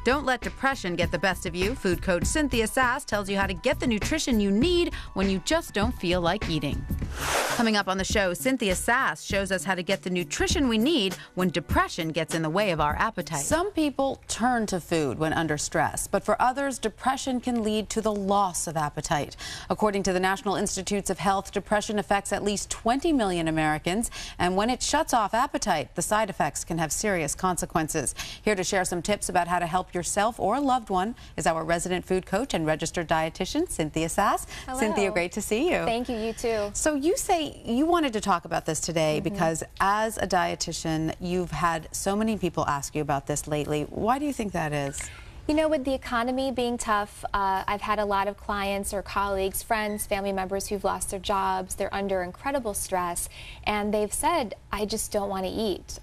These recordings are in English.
Don't let depression get the best of you. Food coach Cynthia Sass tells you how to get the nutrition you need when you just don't feel like eating. Coming up on the show, Cynthia Sass shows us how to get the nutrition we need when depression gets in the way of our appetite. Some people turn to food when under stress, but for others, depression can lead to the loss of appetite. According to the National Institutes of Health, depression affects at least 20 million Americans, and when it shuts off appetite, the side effects can have serious consequences. Here to share some tips about how to help yourself or a loved one is our resident food coach and registered dietitian, Cynthia Sass. Hello. Cynthia, great to see you. Thank you, you too. So you say you wanted to talk about this today because as a dietitian, you've had so many people ask you about this lately. Why do you think that is? You know, with the economy being tough, I've had a lot of clients or colleagues, friends, family members who've lost their jobs. They're under incredible stress, and they've said, I just don't want to eat.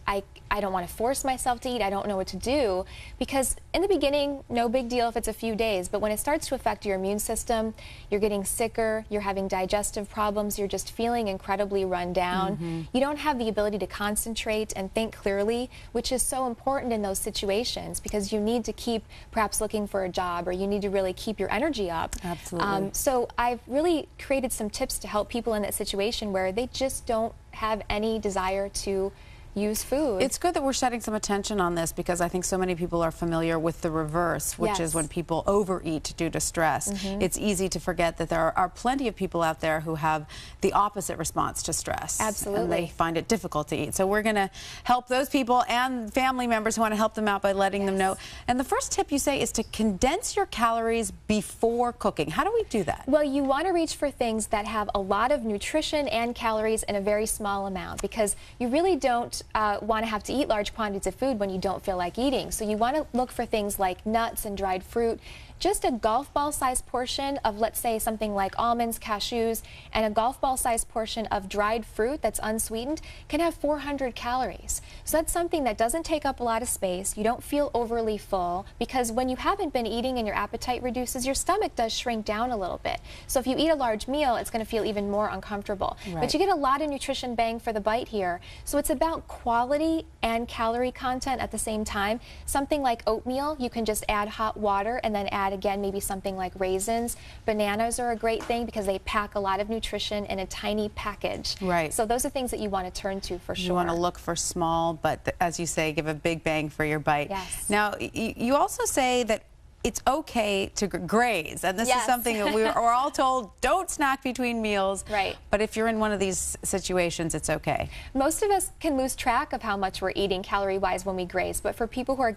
I don't want to force myself to eat. I don't know what to do. Because in the beginning, no big deal if it's a few days, but when it starts to affect your immune system, you're getting sicker, you're having digestive problems, you're just feeling incredibly run down. You don't have the ability to concentrate and think clearly, which is so important in those situations because you need to keep perhaps looking for a job, or you need to really keep your energy up. Absolutely. So I've really created some tips to help people in that situation where they just don't have any desire to use food. It's good that we're shedding some attention on this because I think so many people are familiar with the reverse, which is when people overeat due to stress. It's easy to forget that there are plenty of people out there who have the opposite response to stress. Absolutely. And they find it difficult to eat. So we're going to help those people and family members who want to help them out by letting them know. And the first tip you say is to condense your calories before cooking. How do we do that? Well, you want to reach for things that have a lot of nutrition and calories in a very small amount because you really don't want to have to eat large quantities of food when you don't feel like eating. So you want to look for things like nuts and dried fruit. Just a golf ball sized portion of, let's say, something like almonds, cashews, and a golf ball sized portion of dried fruit that's unsweetened can have 400 calories. So that's something that doesn't take up a lot of space. You don't feel overly full because when you haven't been eating and your appetite reduces, your stomach does shrink down a little bit. So if you eat a large meal, it's going to feel even more uncomfortable. But you get a lot of nutrition bang for the bite here. So it's about quality and calorie content at the same time. Something like oatmeal, you can just add hot water and then add again maybe something like raisins. Bananas are a great thing because they pack a lot of nutrition in a tiny package. Right. So those are things that you want to turn to for sure. You want to look for small, but as you say, give a big bang for your bite. Yes. Now, you also say that it's okay to graze, and this is something that we're all told, don't snack between meals. Right. But if you're in one of these situations, it's okay. Most of us can lose track of how much we're eating calorie-wise when we graze, but for people who are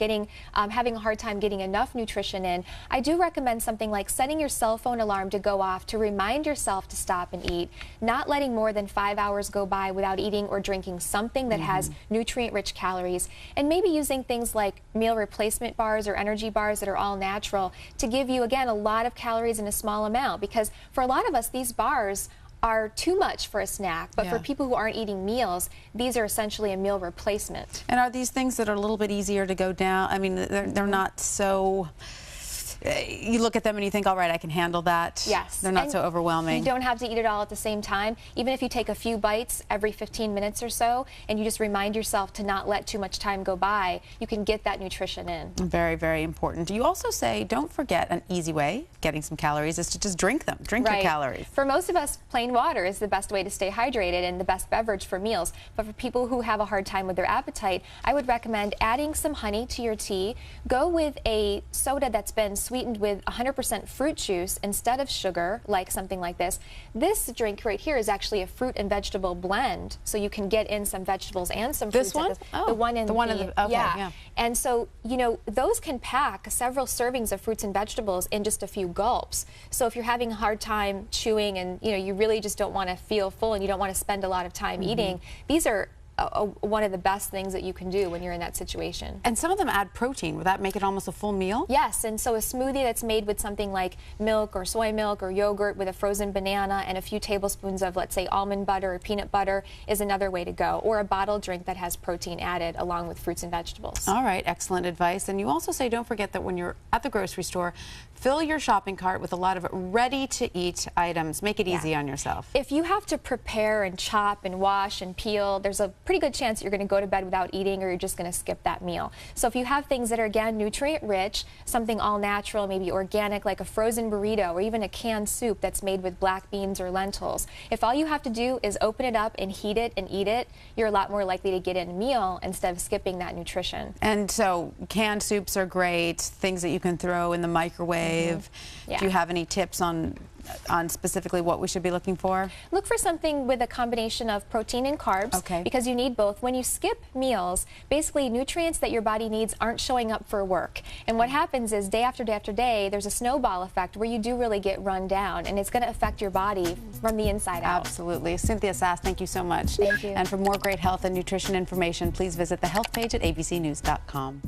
having a hard time getting enough nutrition in, I do recommend something like setting your cell phone alarm to go off to remind yourself to stop and eat, not letting more than 5 hours go by without eating or drinking something that has nutrient-rich calories, and maybe using things like meal replacement bars or energy bars that are all natural to give you, again, a lot of calories in a small amount, because for a lot of us, these bars are too much for a snack, but for people who aren't eating meals, these are essentially a meal replacement. And are these things that are a little bit easier to go down? I mean, they're not so... You look at them and you think, all right, I can handle that. Yes. They're not so overwhelming. You don't have to eat it all at the same time. Even if you take a few bites every 15 minutes or so, and you just remind yourself to not let too much time go by, you can get that nutrition in. Very, very important. You also say, don't forget, an easy way of getting some calories is to just drink them. Drink your calories. For most of us, plain water is the best way to stay hydrated and the best beverage for meals. But for people who have a hard time with their appetite, I would recommend adding some honey to your tea. Go with a soda that's been sweetened with 100% fruit juice instead of sugar, like something like this. This drink right here is actually a fruit and vegetable blend, so you can get in some vegetables and some fruits. This one? The one in okay, yeah. And so, you know, those can pack several servings of fruits and vegetables in just a few gulps. So if you're having a hard time chewing and, you know, you really just don't want to feel full and you don't want to spend a lot of time eating, these are one of the best things that you can do when you're in that situation. And some of them add protein. Would that make it almost a full meal? Yes, and so a smoothie that's made with something like milk or soy milk or yogurt with a frozen banana and a few tablespoons of, let's say, almond butter or peanut butter is another way to go. Or a bottled drink that has protein added along with fruits and vegetables. All right, excellent advice. And you also say don't forget that when you're at the grocery store, fill your shopping cart with a lot of ready-to-eat items. Make it easy on yourself. If you have to prepare and chop and wash and peel, there's a pretty pretty good chance you're going to go to bed without eating, or you're just going to skip that meal. So if you have things that are, again, nutrient rich, something all natural, maybe organic, like a frozen burrito or even a canned soup that's made with black beans or lentils, if all you have to do is open it up and heat it and eat it, you're a lot more likely to get in a meal instead of skipping that nutrition. And so canned soups are great, things that you can throw in the microwave. Yeah. Do you have any tips on specifically what we should be looking for? Look for something with a combination of protein and carbs, because you need both. When you skip meals, basically nutrients that your body needs aren't showing up for work. And what happens is day after day after day, there's a snowball effect where you do really get run down, and it's going to affect your body from the inside out. Absolutely. Cynthia Sass, thank you so much. Thank you. And for more great health and nutrition information, please visit the health page at abcnews.com.